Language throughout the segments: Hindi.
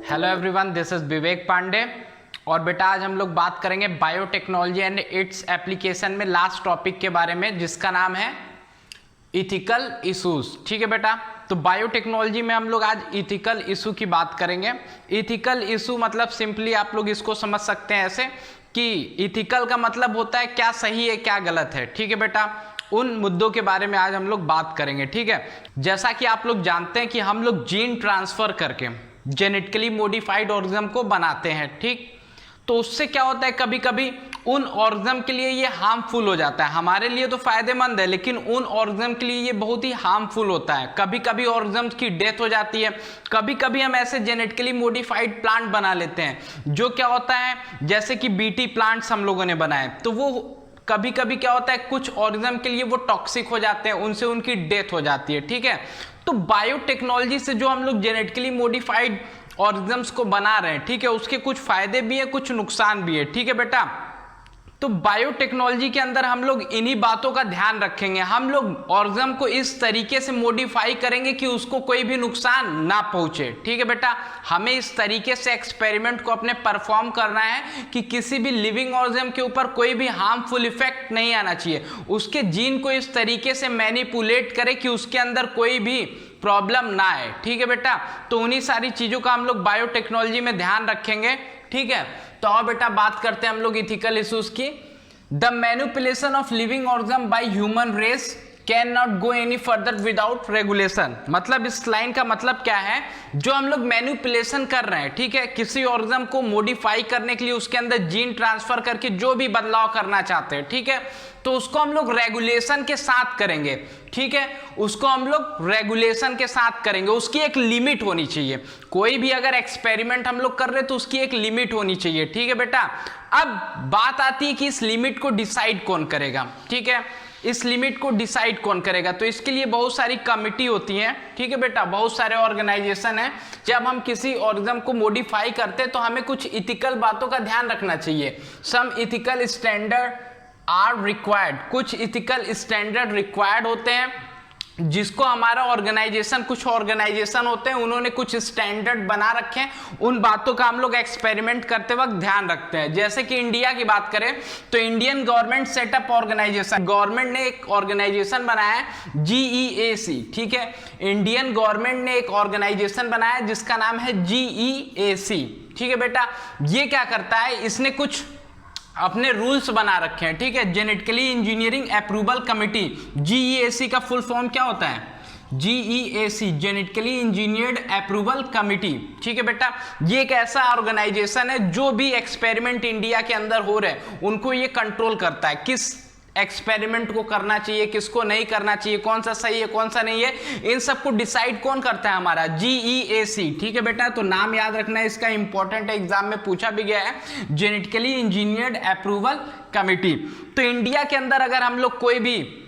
हेलो एवरीवन, दिस इज विवेक पांडे। और बेटा आज हम लोग बात करेंगे बायोटेक्नोलॉजी एंड इट्स एप्लीकेशन में लास्ट टॉपिक के बारे में, जिसका नाम है इथिकल इश्यूज। ठीक है बेटा, तो बायोटेक्नोलॉजी में हम लोग आज इथिकल इशू की बात करेंगे। इथिकल इशू मतलब सिंपली आप लोग इसको समझ सकते हैं ऐसे कि इथिकल का मतलब होता है क्या सही है क्या गलत है। ठीक है बेटा, उन मुद्दों के बारे में आज हम लोग बात करेंगे। ठीक है, जैसा कि आप लोग जानते हैं कि हम लोग जीन ट्रांसफर करके जेनेटिकली मॉडिफाइड ऑर्गेनिज्म को बनाते हैं। ठीक, तो उससे क्या होता है, कभी कभी उन ऑर्गेनिज्म के लिए ये हार्मफुल हो जाता है। हमारे लिए तो फायदेमंद है, लेकिन उन ऑर्गेनिज्म के लिए ये बहुत ही हार्मफुल होता है। कभी कभी ऑर्गेनिज्म की डेथ हो जाती है। कभी कभी हम ऐसे जेनेटिकली मॉडिफाइड प्लांट बना लेते हैं जो क्या होता है, जैसे कि बीटी प्लांट्स हम लोगों ने बनाए, तो वो कभी कभी क्या होता है, कुछ ऑर्गेनिज्म के लिए वो टॉक्सिक हो जाते हैं, उनसे उनकी डेथ हो जाती है। ठीक है, तो बायोटेक्नोलॉजी से जो हम लोग जेनेटिकली मॉडिफाइड ऑर्गेनिजम्स को बना रहे हैं, ठीक है, उसके कुछ फायदे भी है कुछ नुकसान भी है। ठीक है बेटा, तो बायोटेक्नोलॉजी के अंदर हम लोग इन्हीं बातों का ध्यान रखेंगे। हम लोग ऑर्गेनिज्म को इस तरीके से मॉडिफाई करेंगे कि उसको कोई भी नुकसान ना पहुंचे। ठीक है बेटा, हमें इस तरीके से एक्सपेरिमेंट को अपने परफॉर्म करना है कि किसी भी लिविंग ऑर्गेनिज्म के ऊपर कोई भी हार्मफुल इफेक्ट नहीं आना चाहिए। उसके जीन को इस तरीके से मैनिपुलेट करें कि उसके अंदर कोई भी प्रॉब्लम ना आए। ठीक है बेटा, तो उन्हीं सारी चीजों का हम लोग बायोटेक्नोलॉजी में ध्यान रखेंगे। ठीक है, तो अब बेटा बात करते हैं हम लोग इथिकल इश्यूज की। The manipulation of living organism by human race can not go any further without regulation. मतलब इस लाइन का मतलब क्या है, जो हम लोग मैनिपुलेशन कर रहे हैं, ठीक है, किसी ऑर्गेनिज्म को मॉडिफाई करने के लिए उसके अंदर जीन ट्रांसफर करके जो भी बदलाव करना चाहते हैं, ठीक है, तो उसको हम लोग रेगुलेशन के साथ करेंगे। ठीक है, उसको हम लोग रेगुलेशन के साथ करेंगे। उसकी एक लिमिट होनी चाहिए। कोई भी अगर एक्सपेरिमेंट हम लोग कर रहे हैं तो उसकी एक लिमिट होनी चाहिए। ठीक है बेटा, अब बात आती है कि इस लिमिट को डिसाइड कौन करेगा। ठीक है, इस लिमिट को डिसाइड कौन करेगा, तो इसके लिए बहुत सारी कमिटी होती हैं। ठीक है बेटा, बहुत सारे ऑर्गेनाइजेशन हैं। जब हम किसी ऑर्गेनिज्म को मॉडिफाई करते हैं तो हमें कुछ इथिकल बातों का ध्यान रखना चाहिए। सम इथिकल स्टैंडर्ड आर रिक्वायर्ड, कुछ इथिकल स्टैंडर्ड रिक्वायर्ड होते हैं, जिसको हमारा ऑर्गेनाइजेशन, कुछ ऑर्गेनाइजेशन होते हैं उन्होंने कुछ स्टैंडर्ड बना रखे हैं। उन बातों का हम लोग एक्सपेरिमेंट करते वक्त ध्यान रखते हैं। जैसे कि इंडिया की बात करें तो Indian government setup organization, government ने एक ऑर्गेनाइजेशन बनाया है GEAC। ठीक है, इंडियन गवर्नमेंट ने एक ऑर्गेनाइजेशन बनाया है जिसका नाम है GEAC। ठीक है बेटा, ये क्या करता है, इसने कुछ अपने रूल्स बना रखे हैं। ठीक है, genetically engineering approval committee, GEAC का फुल फॉर्म क्या होता है, GEAC, genetically engineered approval committee. ठीक है बेटा, ये एक ऐसा ऑर्गेनाइजेशन है जो भी एक्सपेरिमेंट इंडिया के अंदर हो रहे हैं उनको ये कंट्रोल करता है, किस एक्सपेरिमेंट को करना चाहिए किसको नहीं करना चाहिए, कौन सा सही है कौन सा नहीं है, इन सब को डिसाइड कौन करता है, हमारा GEAC। ठीक है बेटा, तो नाम याद रखना है इसका, इंपॉर्टेंट एग्जाम में पूछा भी गया है, जेनेटिकली इंजीनियर्ड अप्रूवल कमिटी। तो इंडिया के अंदर अगर हम लोग कोई भी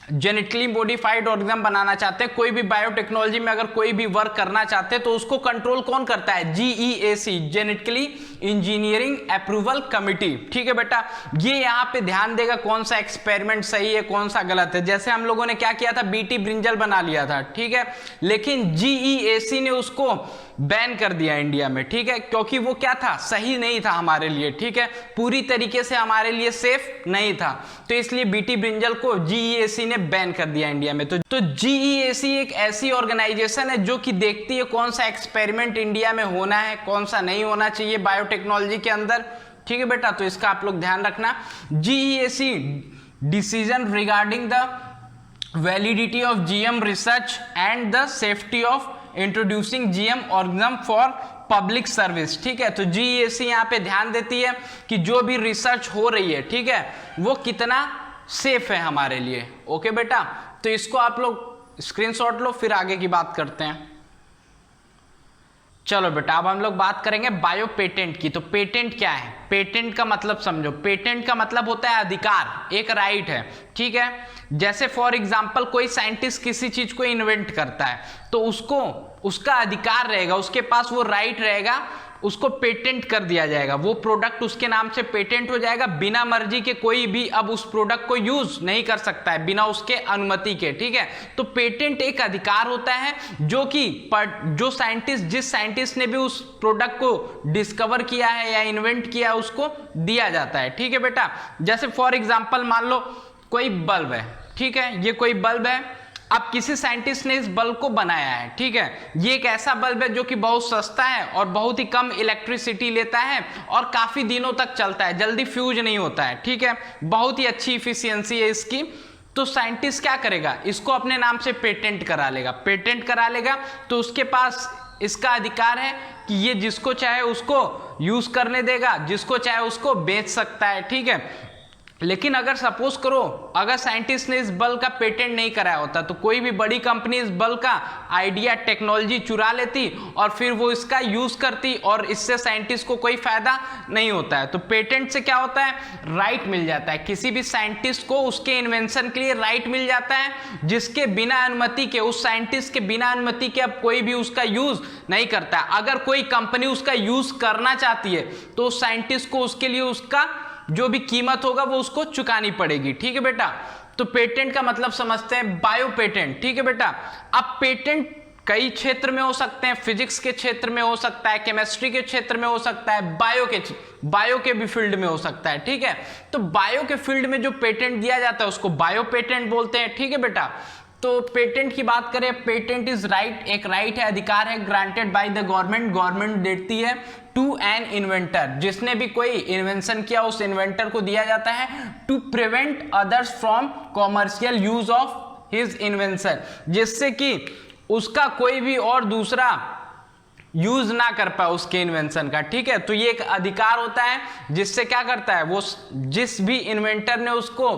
जेनेटिकली मॉडिफाइड ऑर्गेनिज्म बनाना चाहते हैं, कोई भी बायोटेक्नोलॉजी में अगर कोई भी वर्क करना चाहते हैं, तो उसको कंट्रोल कौन करता है, GEAC, genetically engineering approval committee. ठीक है बेटा, ये यहाँ पे ध्यान देगा कौन सा एक्सपेरिमेंट सही है कौन सा गलत है। जैसे हम लोगों ने क्या किया था, बीटी ब्रिंजल बना लिया था, ठीक है, लेकिन GEAC ने उसको बैन कर दिया इंडिया में। ठीक है, क्योंकि वो क्या था, सही नहीं था हमारे लिए। ठीक है, पूरी तरीके से हमारे लिए सेफ नहीं था, तो इसलिए बीटी ब्रिंजल को GEAC ने बैन कर दिया इंडिया में। तो GEAC एक ऐसी ऑर्गेनाइजेशन है जो कि देखती है कौन सा एक्सपेरिमेंट इंडिया में होना है कौन सा नहीं होना चाहिए बायोटेक्नोलॉजी के अंदर। ठीक है बेटा, तो इसका आप लोग ध्यान रखना। GEAC decision regarding the validity of GM research and the safety of introducing GM organism for public service. ठीक है, तो GEAC यहाँ पे ध्यान देती है कि जो भी रिसर्च हो रही है, ठीक है, वो कितना सेफ है हमारे लिए। ओके बेटा, तो इसको आप लोग स्क्रीनशॉट लो, फिर आगे की बात करते हैं। चलो बेटा, अब हम लोग बात करेंगे बायो पेटेंट की। तो पेटेंट क्या है, पेटेंट का मतलब समझो। पेटेंट का मतलब होता है अधिकार, एक राइट है। ठीक है, जैसे फॉर एग्जांपल कोई साइंटिस्ट किसी चीज को इन्वेंट करता है तो उसको उसका अधिकार रहेगा, उसके पास वो राइट रहेगा उसको पेटेंट कर दिया जाएगा, वो प्रोडक्ट उसके नाम से पेटेंट हो जाएगा, बिना मर्जी के कोई भी अब उस प्रोडक्ट को यूज नहीं कर सकता है बिना उसके अनुमति के, ठीक है। तो पेटेंट एक अधिकार होता है जो कि जो साइंटिस्ट, जिस साइंटिस्ट ने भी उस प्रोडक्ट को डिस्कवर किया है या इन्वेंट किया है उसको दिया जाता है, ठीक है बेटा। जैसे फॉर एग्जांपल मान लो कोई बल्ब है, ठीक है, ये कोई बल्ब है, अब किसी साइंटिस्ट ने इस बल्ब को बनाया है, ठीक है। ये एक ऐसा बल्ब है जो कि बहुत सस्ता है और बहुत ही कम इलेक्ट्रिसिटी लेता है और काफी दिनों तक चलता है, जल्दी फ्यूज नहीं होता है, ठीक है, बहुत ही अच्छी इफिशियंसी है इसकी। तो साइंटिस्ट क्या करेगा, इसको अपने नाम से पेटेंट करा लेगा, पेटेंट करा लेगा तो उसके पास इसका अधिकार है कि ये जिसको चाहे उसको यूज करने देगा, जिसको चाहे उसको बेच सकता है, ठीक है। लेकिन अगर सपोज करो अगर साइंटिस्ट ने इस बल्ब का पेटेंट नहीं कराया होता तो कोई भी बड़ी कंपनी इस बल्ब का आइडिया, टेक्नोलॉजी चुरा लेती और फिर वो इसका यूज करती और इससे साइंटिस्ट को कोई फायदा नहीं होता है। तो पेटेंट से क्या होता है, राइट मिल जाता है, किसी भी साइंटिस्ट को उसके इन्वेंशन के लिए राइट मिल जाता है जिसके बिना अनुमति के, उस साइंटिस्ट के बिना अनुमति के अब कोई भी उसका यूज नहीं करता है। अगर कोई कंपनी उसका यूज करना चाहती है तो उस साइंटिस्ट को उसके लिए उसका जो भी कीमत होगा वो उसको चुकानी पड़ेगी, ठीक है बेटा। तो पेटेंट का मतलब समझते हैं बायो पेटेंट, ठीक है बेटा। अब पेटेंट कई क्षेत्र में हो सकते हैं, फिजिक्स के क्षेत्र में हो सकता है, केमिस्ट्री के क्षेत्र में हो सकता है, बायो के भी फील्ड में हो सकता है, ठीक है। तो बायो के फील्ड में जो पेटेंट दिया जाता है उसको बायो पेटेंट बोलते हैं, ठीक है बेटा। तो पेटेंट की बात करें, पेटेंट इज राइट, एक राइट है, अधिकार है, granted by the government, government देती है टू एन इन्वेंटर, जिसने भी कोई इन्वेंशन किया उस इन्वेंटर को दिया जाता है to prevent others from commercial use of his invention, जिससे कि उसका कोई भी और दूसरा यूज ना कर पाए उसके इन्वेंशन का, ठीक है। तो ये एक अधिकार होता है जिससे क्या करता है, वो जिस भी इन्वेंटर ने उसको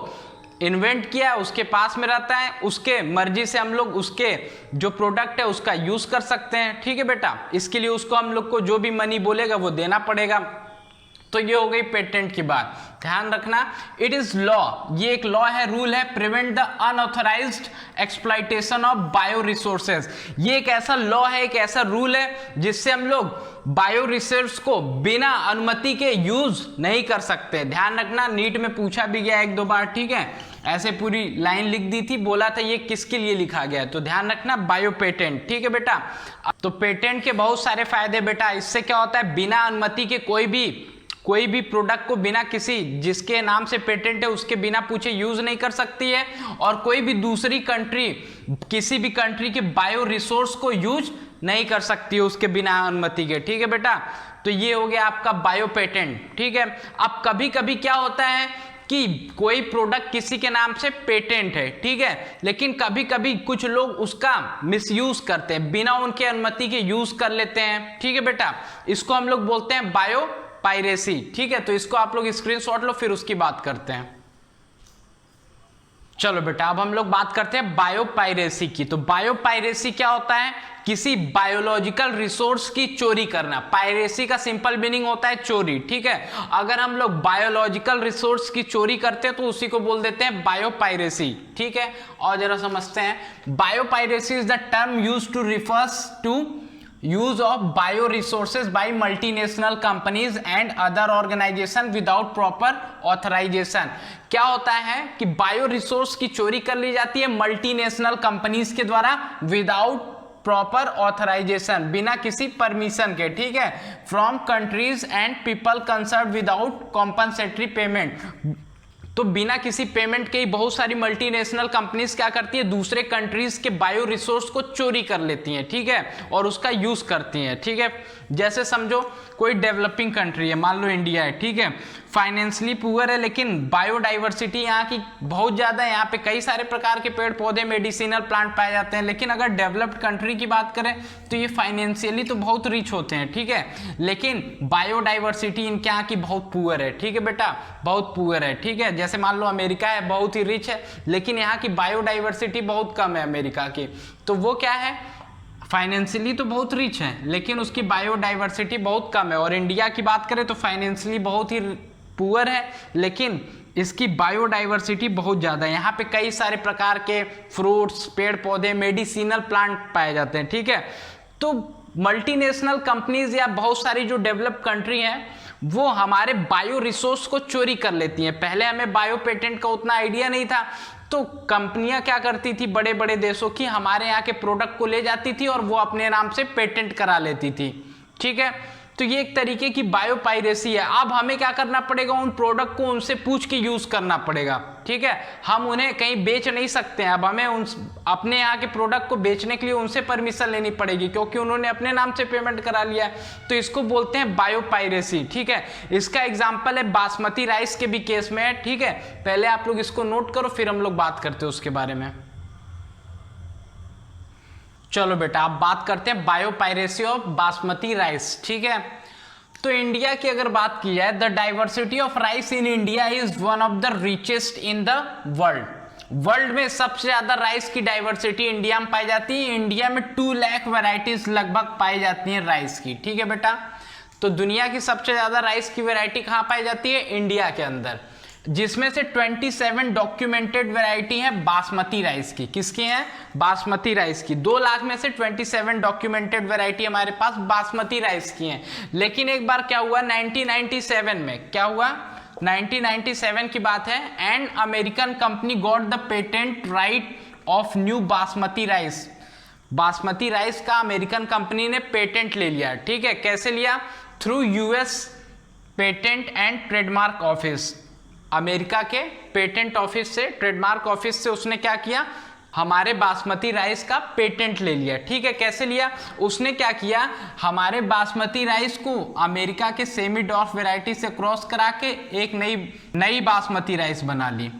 इन्वेंट किया उसके पास में रहता है, उसके मर्जी से हम लोग उसके जो प्रोडक्ट है उसका यूज कर सकते हैं, ठीक है बेटा। इसके लिए उसको हम लोग को जो भी मनी बोलेगा वो देना पड़ेगा। तो ये हो गई पेटेंट की बात, ध्यान रखना। इट इज लॉ, ये एक लॉ है, रूल है, prevent the unauthorized exploitation of bio resources. ये एक ऐसा लॉ है, एक ऐसा रूल है जिससे हम लोग बायो रिसोर्स को बिना अनुमति के यूज नहीं कर सकते। ध्यान रखना, नीट में पूछा भी गया एक दो बार, ठीक है, ऐसे पूरी लाइन लिख दी थी, बोला था ये किसके लिए लिखा गया है, तो ध्यान रखना बायो पेटेंट, ठीक है बेटा। तो पेटेंट के बहुत सारे फायदे बेटा, इससे क्या होता है, बिना अनुमति के कोई भी प्रोडक्ट को बिना किसी जिसके नाम से पेटेंट है उसके बिना पूछे यूज नहीं कर सकती है, और कोई भी दूसरी कंट्री किसी भी कंट्री के बायो रिसोर्स को यूज नहीं कर सकती है उसके बिना अनुमति के, ठीक है बेटा। तो ये हो गया आपका बायो पेटेंट, ठीक है। अब कभी कभी क्या होता है कि कोई प्रोडक्ट किसी के नाम से पेटेंट है, ठीक है, लेकिन कभी कभी कुछ लोग उसका मिसयूज करते हैं, बिना उनके अनुमति के यूज कर लेते हैं, ठीक है बेटा। इसको हम लोग बोलते हैं बायोपायरेसी, ठीक है। तो इसको आप लोग स्क्रीनशॉट लो, फिर उसकी बात करते हैं। चलो बेटा, अब हम लोग बात करते हैं बायोपायरेसी की। तो बायोपायरेसी क्या होता है, किसी बायोलॉजिकल रिसोर्स की चोरी करना। पायरेसी का सिंपल मीनिंग होता है चोरी, ठीक है। अगर हम लोग बायोलॉजिकल रिसोर्स की चोरी करते हैं तो उसी को बोल देते हैं बायोपायरेसी, ठीक है। और जरा समझते हैं, biopiracy is the term used to refers to use of bio resources by multinational companies and other organization without proper authorization। क्या होता है कि बायो रिसोर्स की चोरी कर ली जाती है मल्टीनेशनल कंपनीज के द्वारा विदाउट प्रॉपर ऑथराइजेशन, बिना किसी परमिशन के, ठीक है, from countries and people concern without compensatory payment. तो बिना किसी पेमेंट के ही बहुत सारी मल्टीनेशनल कंपनीज क्या करती है, दूसरे कंट्रीज के बायो रिसोर्स को चोरी कर लेती हैं, ठीक है, और उसका यूज करती हैं, ठीक है। जैसे समझो कोई डेवलपिंग कंट्री है, मान लो इंडिया है, ठीक है, फाइनेंशियली पुअर है, लेकिन बायोडाइवर्सिटी यहाँ की बहुत ज़्यादा है, यहाँ पे कई सारे प्रकार के पेड़ पौधे, मेडिसिनल प्लांट पाए जाते हैं। लेकिन अगर डेवलप्ड कंट्री की बात करें तो ये फाइनेंशियली तो बहुत रिच होते हैं, ठीक है, लेकिन बायोडाइवर्सिटी इनके यहाँ की बहुत पुअर है, ठीक है बेटा, बहुत पुअर है, ठीक है। जैसे मान लो अमेरिका है, बहुत ही रिच है, लेकिन यहाँ की बायोडाइवर्सिटी बहुत कम है अमेरिका की। तो वो क्या है, फाइनेंशियली तो बहुत रिच है लेकिन उसकी बायोडाइवर्सिटी बहुत कम है। और इंडिया की बात करें तो फाइनेंशियली बहुत ही पुअर है लेकिन इसकी बायोडाइवर्सिटी बहुत ज़्यादा है। यहाँ पे कई सारे प्रकार के फ्रूट्स, पेड़ पौधे, मेडिसिनल प्लांट पाए जाते हैं, ठीक है। तो मल्टीनेशनल कंपनीज या बहुत सारी जो डेवलप कंट्री हैं वो हमारे बायो रिसोर्स को चोरी कर लेती हैं। पहले हमें बायो पेटेंट का उतना आइडिया नहीं था, तो कंपनियां क्या करती थी, बड़े बड़े देशों की हमारे यहाँ के प्रोडक्ट को ले जाती थी और वो अपने नाम से पेटेंट करा लेती थी। ठीक है, तो ये एक तरीके की बायोपायरेसी है। अब हमें क्या करना पड़ेगा, उन प्रोडक्ट को उनसे पूछ के यूज करना पड़ेगा। ठीक है, हम उन्हें कहीं बेच नहीं सकते हैं। अब हमें उन अपने यहाँ के प्रोडक्ट को बेचने के लिए उनसे परमिशन लेनी पड़ेगी, क्योंकि उन्होंने अपने नाम से पेमेंट करा लिया है। तो इसको बोलते हैं बायोपायरेसी। ठीक है, इसका एग्जाम्पल है बासमती राइस के भी केस में है। ठीक है, पहले आप लोग इसको नोट करो, फिर हम लोग बात करते हैं उसके बारे में। चलो बेटा, आप बात करते हैं बायोपायरेसी ऑफ बासमती राइस। ठीक है, तो इंडिया की अगर बात की जाए, the diversity of rice in India is one of the richest in the world. World में सबसे ज्यादा राइस की डाइवर्सिटी इंडिया में पाई जाती है। इंडिया में 2 लाख वैरायटीज लगभग पाई जाती हैं राइस की। ठीक है बेटा, तो दुनिया की सबसे ज्यादा राइस की वैरायटी कहाँ पाई जाती है, इंडिया के अंदर, जिसमें से 27 डॉक्यूमेंटेड वैरायटी है बासमती राइस की। किसकी है, बासमती राइस की। 2 लाख में से 27 डॉक्यूमेंटेड वैरायटी हमारे पास बासमती राइस की है। लेकिन एक बार क्या हुआ, 1997 में क्या हुआ, 1997 की बात है, and American company got the patent right of new basmati rice. Basmati rice का अमेरिकन कंपनी ने पेटेंट ले लिया। ठीक है, कैसे लिया, through US patent and trademark office. America के पेटेंट ऑफिस से, ट्रेडमार्क ऑफिस से उसने क्या किया, हमारे बासमती राइस का पेटेंट ले लिया। ठीक है, कैसे लिया, उसने क्या किया, हमारे बासमती राइस को अमेरिका के सेमी डॉर्फ वैरायटी से क्रॉस करा के एक नई बासमती राइस बना ली।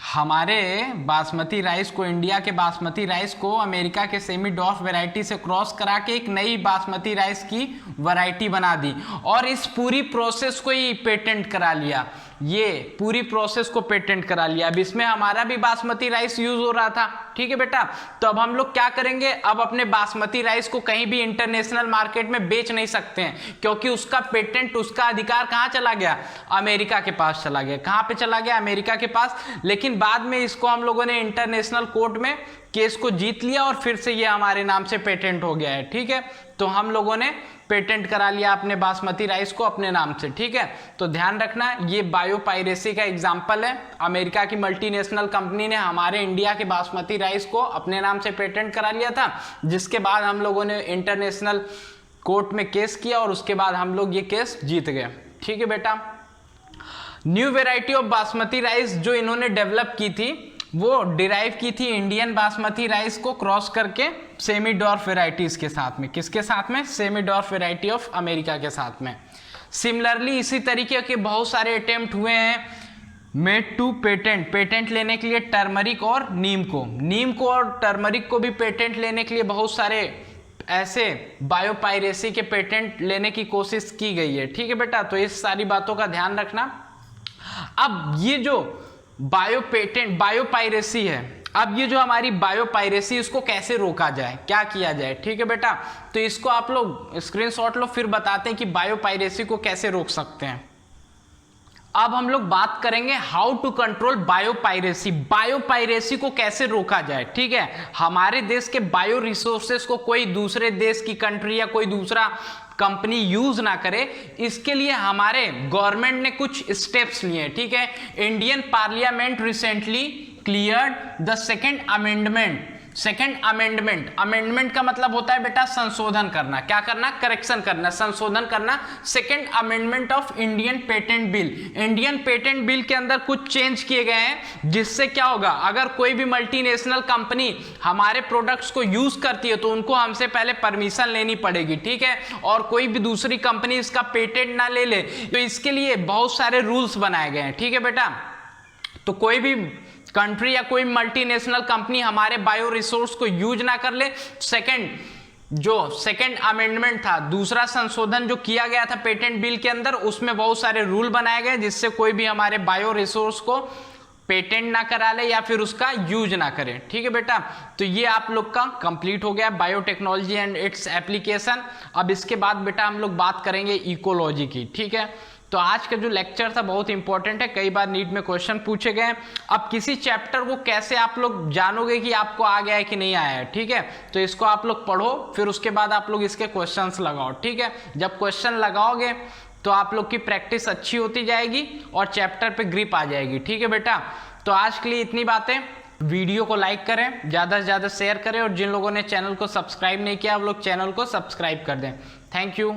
हमारे बासमती राइस को, इंडिया के बासमती राइस को अमेरिका के सेमी डॉर्फ वैरायटी से क्रॉस करा के एक नई बासमती राइस की वैरायटी बना दी, और इस पूरी प्रोसेस को ही पेटेंट करा लिया। ये पूरी प्रोसेस को पेटेंट करा लिया। अब इसमें हमारा भी बासमती राइस यूज हो रहा था। ठीक है बेटा, तो अब हम लोग क्या करेंगे, अब अपने बासमती राइस को कहीं भी इंटरनेशनल मार्केट में बेच नहीं सकते हैं, क्योंकि उसका पेटेंट, उसका अधिकार कहाँ चला गया, अमेरिका के पास चला गया। कहाँ पे चला गया, अमेरिका के पास। लेकिन बाद में इसको हम लोगों ने इंटरनेशनल कोर्ट में केस को जीत लिया और फिर से ये हमारे नाम से पेटेंट हो गया है। ठीक है, तो हम लोगों ने पेटेंट करा लिया अपने बासमती राइस को अपने नाम से। ठीक है, तो ध्यान रखना, ये बायोपायरेसी का एग्जांपल है। अमेरिका की मल्टीनेशनल कंपनी ने हमारे इंडिया के बासमती राइस को अपने नाम से पेटेंट करा लिया था, जिसके बाद हम लोगों ने इंटरनेशनल कोर्ट में केस किया और उसके बाद हम लोग ये केस जीत गए। ठीक है बेटा, new variety of basmati rice जो इन्होंने डेवलप की थी, वो डिराइव की थी इंडियन बासमती राइस को क्रॉस करके सेमी डॉर्फ वेराइटीज के साथ में। किसके साथ में, semi dwarf variety of America के साथ में। सिमिलरली इसी तरीके के बहुत सारे अटेम्प्ट हुए हैं मेड टू पेटेंट लेने के लिए टर्मरिक और नीम को और टर्मरिक को भी पेटेंट लेने के लिए बहुत सारे ऐसे बायोपायरेसी के पेटेंट लेने की कोशिश की गई है। ठीक है बेटा, तो इस सारी बातों का ध्यान रखना। अब ये जो बायोपायरेसी है, अब ये जो हमारी बायोपायरेसी, इसको कैसे रोका जाए, क्या किया जाए। ठीक है बेटा, तो इसको आप लोग स्क्रीनशॉट लो, फिर बताते हैं कि बायोपायरेसी को कैसे रोक सकते हैं। अब हम लोग बात करेंगे how to control biopiracy. Biopiracy को कैसे रोका जाए। ठीक है, हमारे देश के बायो रिसोर्सेस को कोई दूसरे देश की कंट्री या कोई दूसरा कंपनी यूज ना करे, इसके लिए हमारे गवर्नमेंट ने कुछ स्टेप्स लिए। ठीक है, Indian parliament recently cleared the second amendment का मतलब होता है बेटा संशोधन करना। क्या करना, करेक्शन करना, संशोधन करना। Second amendment of Indian patent bill. Indian patent bill के अंदर कुछ चेंज किए गए हैं, जिससे क्या होगा, अगर कोई भी मल्टीनेशनल कंपनी हमारे प्रोडक्ट्स को यूज करती है तो उनको हमसे पहले परमिशन लेनी पड़ेगी। ठीक है, और कोई भी दूसरी कंपनी इसका पेटेंट ना ले ले, तो इसके लिए बहुत सारे रूल्स बनाए गए हैं। ठीक है बेटा, तो कोई भी कंट्री या कोई मल्टीनेशनल कंपनी हमारे बायो रिसोर्स को यूज ना कर ले। सेकेंड अमेंडमेंट था, दूसरा संशोधन जो किया गया था पेटेंट बिल के अंदर, उसमें बहुत सारे रूल बनाए गए जिससे कोई भी हमारे बायो रिसोर्स को पेटेंट ना करा ले या फिर उसका यूज ना करे। ठीक है बेटा, तो ये आप लोग का कंप्लीट हो गया बायोटेक्नोलॉजी एंड इट्स एप्लीकेशन। अब इसके बाद बेटा हम लोग बात करेंगे इकोलॉजी की। ठीक है, तो तो आज का जो लेक्चर था बहुत इंपॉर्टेंट है, कई बार नीट में क्वेश्चन पूछे गए हैं। अब किसी चैप्टर को कैसे आप लोग जानोगे कि आपको आ गया है कि नहीं आया है, ठीक है, तो इसको आप लोग पढ़ो, फिर उसके बाद आप लोग इसके क्वेश्चंस लगाओ, ठीक है। जब क्वेश्चन लगाओगे तो आप लोग की प्रैक्टिस अच्छी होती जाएगी और चैप्टर पे ग्रिप आ जाएगी, ठीक है बेटा। तो आज के लिए इतनी बातें। वीडियो को लाइक करें, ज़्यादा से ज़्यादा शेयर करें, और जिन लोगों ने चैनल को सब्सक्राइब नहीं किया वो लोग चैनल को सब्सक्राइब कर दें। Thank you.